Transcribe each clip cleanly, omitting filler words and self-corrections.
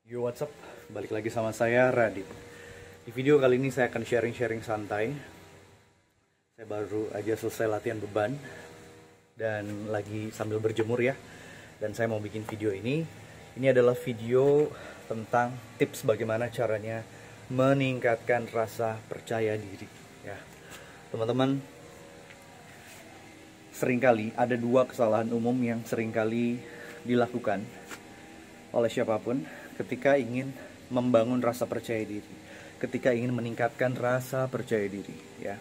Yo, what's up? Balik lagi sama saya, Radit. Di video kali ini saya akan sharing-sharing santai. Saya baru aja selesai latihan beban dan lagi sambil berjemur ya. Dan saya mau bikin video ini. Ini adalah video tentang tips bagaimana caranya meningkatkan rasa percaya diri ya. Teman-teman, seringkali ada dua kesalahan umum yang seringkali dilakukan oleh siapapun ketika ingin membangun rasa percaya diri, ketika ingin meningkatkan rasa percaya diri ya.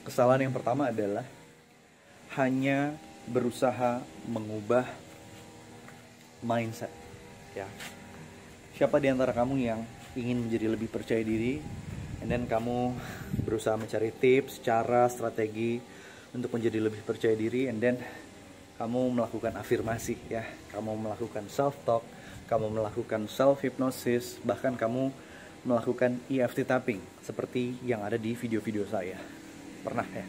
Kesalahan yang pertama adalah hanya berusaha mengubah mindset ya. Siapa di antara kamu yang ingin menjadi lebih percaya diri, and then kamu berusaha mencari tips, cara, strategi untuk menjadi lebih percaya diri, and then kamu melakukan afirmasi ya, kamu melakukan self talk, kamu melakukan self hypnosis, bahkan kamu melakukan EFT tapping seperti yang ada di video-video saya. Pernah ya?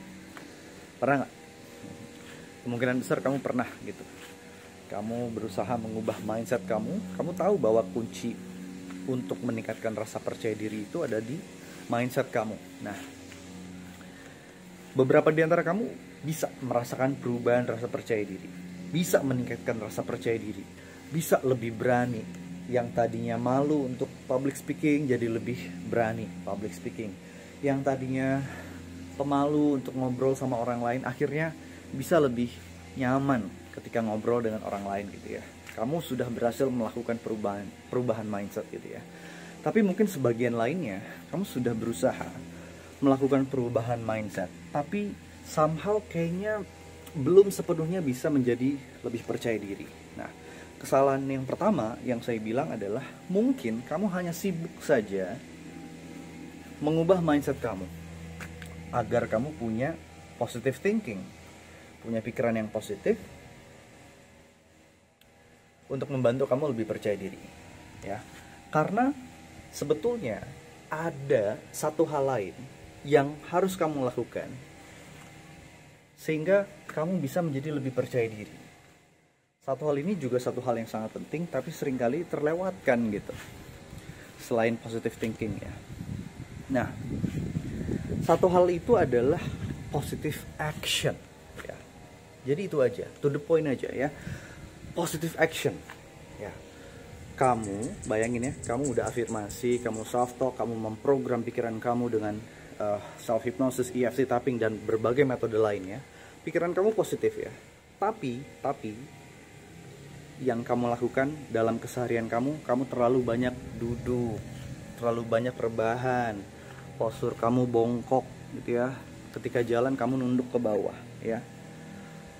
Pernah nggak? Kemungkinan besar kamu pernah gitu. Kamu berusaha mengubah mindset kamu tahu bahwa kunci untuk meningkatkan rasa percaya diri itu ada di mindset kamu. Nah, beberapa di antara kamu bisa merasakan perubahan rasa percaya diri, bisa meningkatkan rasa percaya diri, bisa lebih berani. Yang tadinya malu untuk public speaking jadi lebih berani public speaking. Yang tadinya pemalu untuk ngobrol sama orang lain akhirnya bisa lebih nyaman ketika ngobrol dengan orang lain gitu ya. Kamu sudah berhasil melakukan perubahan mindset gitu ya. Tapi mungkin sebagian lainnya kamu sudah berusaha melakukan perubahan mindset, tapi somehow kayaknya belum sepenuhnya bisa menjadi lebih percaya diri. Nah, kesalahan yang pertama yang saya bilang adalah mungkin kamu hanya sibuk saja mengubah mindset kamu agar kamu punya positive thinking, punya pikiran yang positif untuk membantu kamu lebih percaya diri ya. Karena sebetulnya ada satu hal lain yang harus kamu lakukan sehingga kamu bisa menjadi lebih percaya diri. Satu hal ini juga satu hal yang sangat penting tapi seringkali terlewatkan gitu, selain positive thinking ya. Nah, satu hal itu adalah positive action ya. Jadi itu aja, to the point aja ya. Positive action ya. Kamu bayangin ya, kamu udah afirmasi, kamu self talk, kamu memprogram pikiran kamu dengan self hypnosis, EFT tapping dan berbagai metode lainnya. Pikiran kamu positif ya. Tapi yang kamu lakukan dalam keseharian kamu terlalu banyak duduk, terlalu banyak rebahan, postur kamu bongkok gitu ya. Ketika jalan kamu nunduk ke bawah ya.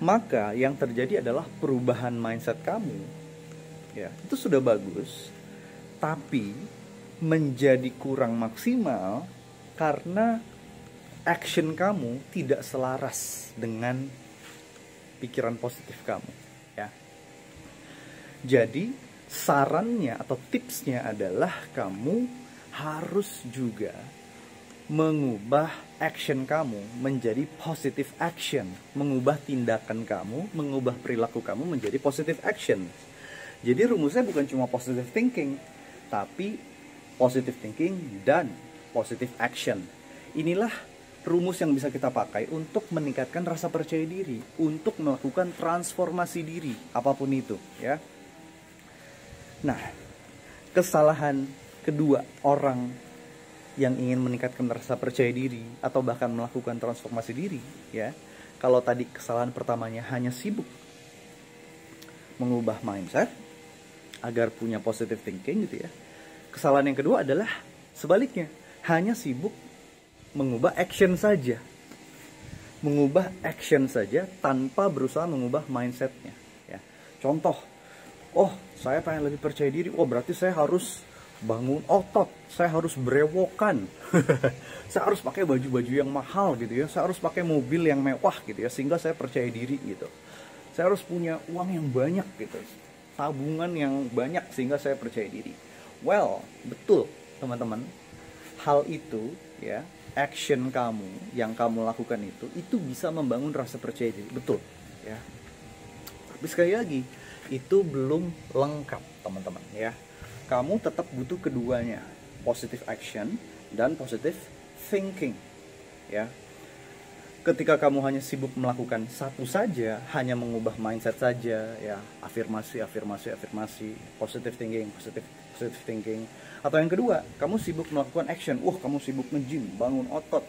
Maka yang terjadi adalah perubahan mindset kamu ya. Itu sudah bagus, tapi menjadi kurang maksimal karena action kamu tidak selaras dengan pikiran positif kamu ya. Jadi sarannya atau tipsnya adalah kamu harus juga mengubah action kamu menjadi positive action, mengubah tindakan kamu, mengubah perilaku kamu menjadi positive action. Jadi rumusnya bukan cuma positive thinking, tapi positive thinking dan positive action. Inilah rumus yang bisa kita pakai untuk meningkatkan rasa percaya diri, untuk melakukan transformasi diri, apapun itu ya. Nah, kesalahan kedua orang yang ingin meningkatkan rasa percaya diri atau bahkan melakukan transformasi diri ya. Kalau tadi kesalahan pertamanya hanya sibuk mengubah mindset agar punya positive thinking gitu ya. Kesalahan yang kedua adalah sebaliknya, hanya sibuk mengubah action saja. Mengubah action saja tanpa berusaha mengubah mindsetnya ya. Contoh, oh saya pengen lebih percaya diri, oh berarti saya harus bangun otot, saya harus berewokan, saya harus pakai baju-baju yang mahal gitu ya, saya harus pakai mobil yang mewah gitu ya, sehingga saya percaya diri gitu. Saya harus punya uang yang banyak gitu, tabungan yang banyak sehingga saya percaya diri. Well, betul teman-teman, hal itu ya, action kamu yang kamu lakukan itu bisa membangun rasa percaya diri, betul ya. Tapi sekali lagi, itu belum lengkap teman-teman ya. kamu tetap butuh keduanya, positive action dan positive thinking. Ya, ketika kamu hanya sibuk melakukan satu saja, hanya mengubah mindset saja, ya, afirmasi, positive thinking. Atau yang kedua, kamu sibuk melakukan action, kamu sibuk nge-gym, bangun otot,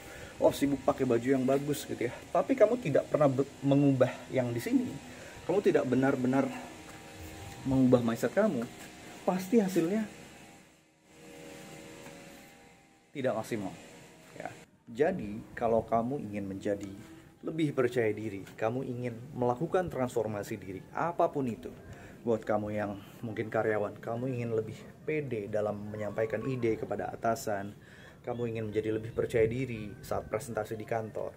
sibuk pakai baju yang bagus gitu ya. Tapi kamu tidak pernah mengubah yang di sini. Kamu tidak benar-benar mengubah mindset kamu, pasti hasilnya tidak maksimal. Ya. Jadi, kalau kamu ingin menjadi lebih percaya diri, kamu ingin melakukan transformasi diri, apapun itu, buat kamu yang mungkin karyawan, kamu ingin lebih pede dalam menyampaikan ide kepada atasan, kamu ingin menjadi lebih percaya diri saat presentasi di kantor,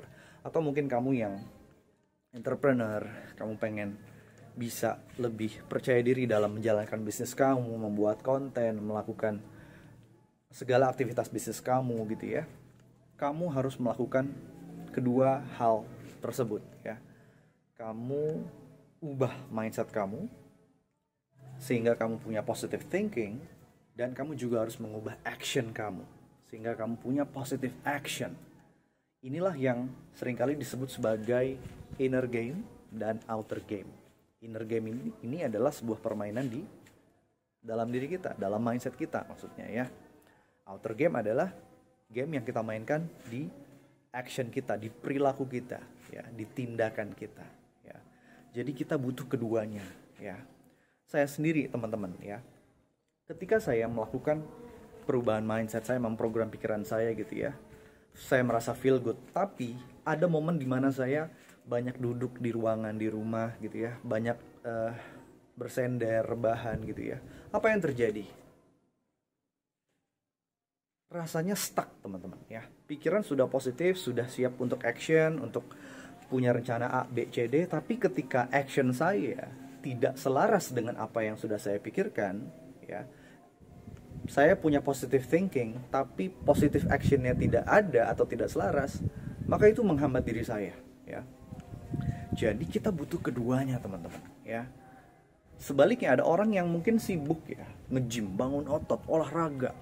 atau mungkin kamu yang entrepreneur, kamu pengen bisa lebih percaya diri dalam menjalankan bisnis kamu, membuat konten, melakukan segala aktivitas bisnis kamu gitu ya. Kamu harus melakukan kedua hal tersebut ya. Kamu ubah mindset kamu sehingga kamu punya positive thinking, dan kamu juga harus mengubah action kamu sehingga kamu punya positive action. Inilah yang seringkali disebut sebagai inner game dan outer game. Inner game ini adalah sebuah permainan di dalam diri kita, dalam mindset kita maksudnya ya. Outer game adalah game yang kita mainkan di action kita, di perilaku kita, ya, di tindakan kita, ya. Jadi kita butuh keduanya, ya. Saya sendiri teman-teman, ya. Ketika saya melakukan perubahan mindset, saya memprogram pikiran saya gitu ya. Saya merasa feel good, tapi ada momen di mana saya banyak duduk di ruangan di rumah gitu ya, banyak bersender, rebahan gitu ya. Apa yang terjadi? Rasanya stuck teman-teman ya. Pikiran sudah positif, sudah siap untuk action, untuk punya rencana A, B, C, D, tapi ketika action saya tidak selaras dengan apa yang sudah saya pikirkan ya. Saya punya positive thinking, tapi positive actionnya tidak ada atau tidak selaras, maka itu menghambat diri saya ya. Jadi kita butuh keduanya teman-teman ya. Sebaliknya ada orang yang mungkin sibuk ya, nge-gym, bangun otot, olahraga,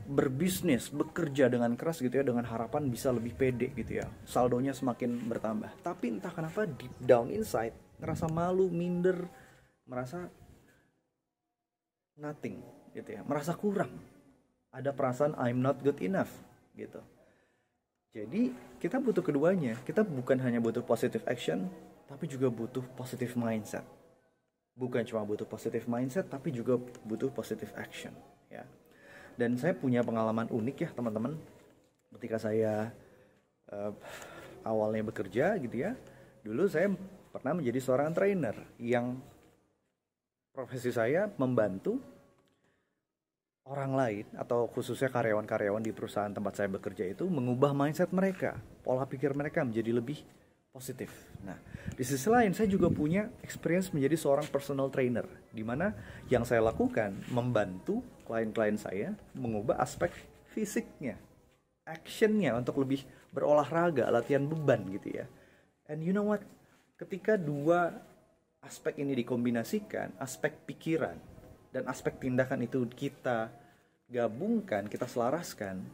berbisnis, bekerja dengan keras gitu ya, dengan harapan bisa lebih pede gitu ya, saldonya semakin bertambah. Tapi entah kenapa deep down inside ngerasa malu, minder, merasa nothing gitu ya, merasa kurang. Ada perasaan I'm not good enough gitu. Jadi kita butuh keduanya. Kita bukan hanya butuh positive action, tapi juga butuh positive mindset. Bukan cuma butuh positive mindset, tapi juga butuh positive action ya. Dan saya punya pengalaman unik ya teman-teman. Ketika saya awalnya bekerja gitu ya, dulu saya pernah menjadi seorang trainer yang profesi saya membantu orang lain atau khususnya karyawan-karyawan di perusahaan tempat saya bekerja itu mengubah mindset mereka, pola pikir mereka menjadi lebih positif. Nah, di sisi lain saya juga punya experience menjadi seorang personal trainer, di mana yang saya lakukan membantu klien-klien saya mengubah aspek fisiknya, actionnya untuk lebih berolahraga, latihan beban gitu ya. And you know what? Ketika dua aspek ini dikombinasikan, aspek pikiran dan aspek tindakan itu kita gabungkan, kita selaraskan,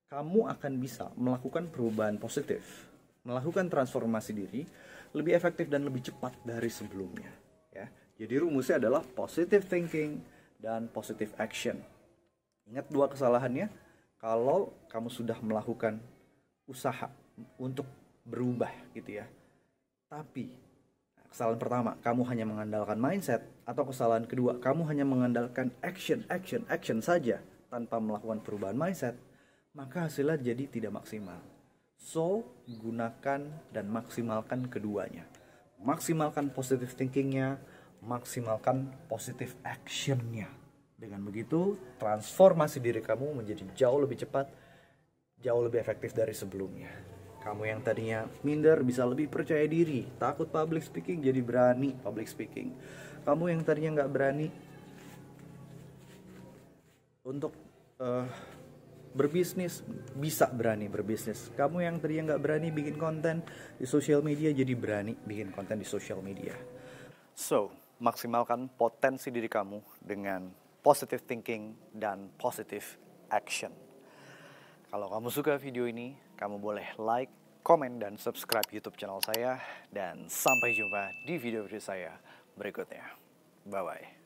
kamu akan bisa melakukan perubahan positif, melakukan transformasi diri lebih efektif dan lebih cepat dari sebelumnya ya. Jadi rumusnya adalah positive thinking dan positive action. Ingat dua kesalahannya. Kalau kamu sudah melakukan usaha untuk berubah gitu ya, tapi kesalahan pertama, kamu hanya mengandalkan mindset, atau kesalahan kedua, kamu hanya mengandalkan action saja tanpa melakukan perubahan mindset, maka hasilnya jadi tidak maksimal. So, gunakan dan maksimalkan keduanya. Maksimalkan positive thinkingnya, maksimalkan positive actionnya. Dengan begitu, transformasi diri kamu menjadi jauh lebih cepat, jauh lebih efektif dari sebelumnya. Kamu yang tadinya minder bisa lebih percaya diri, takut public speaking jadi berani public speaking. Kamu yang tadinya nggak berani untuk berbisnis bisa berani berbisnis. Kamu yang tadinya nggak berani bikin konten di sosial media jadi berani bikin konten di sosial media. So, maksimalkan potensi diri kamu dengan positive thinking dan positive action. Kalau kamu suka video ini, kamu boleh like, komen, dan subscribe YouTube channel saya. Dan sampai jumpa di video-video saya berikutnya. Bye-bye.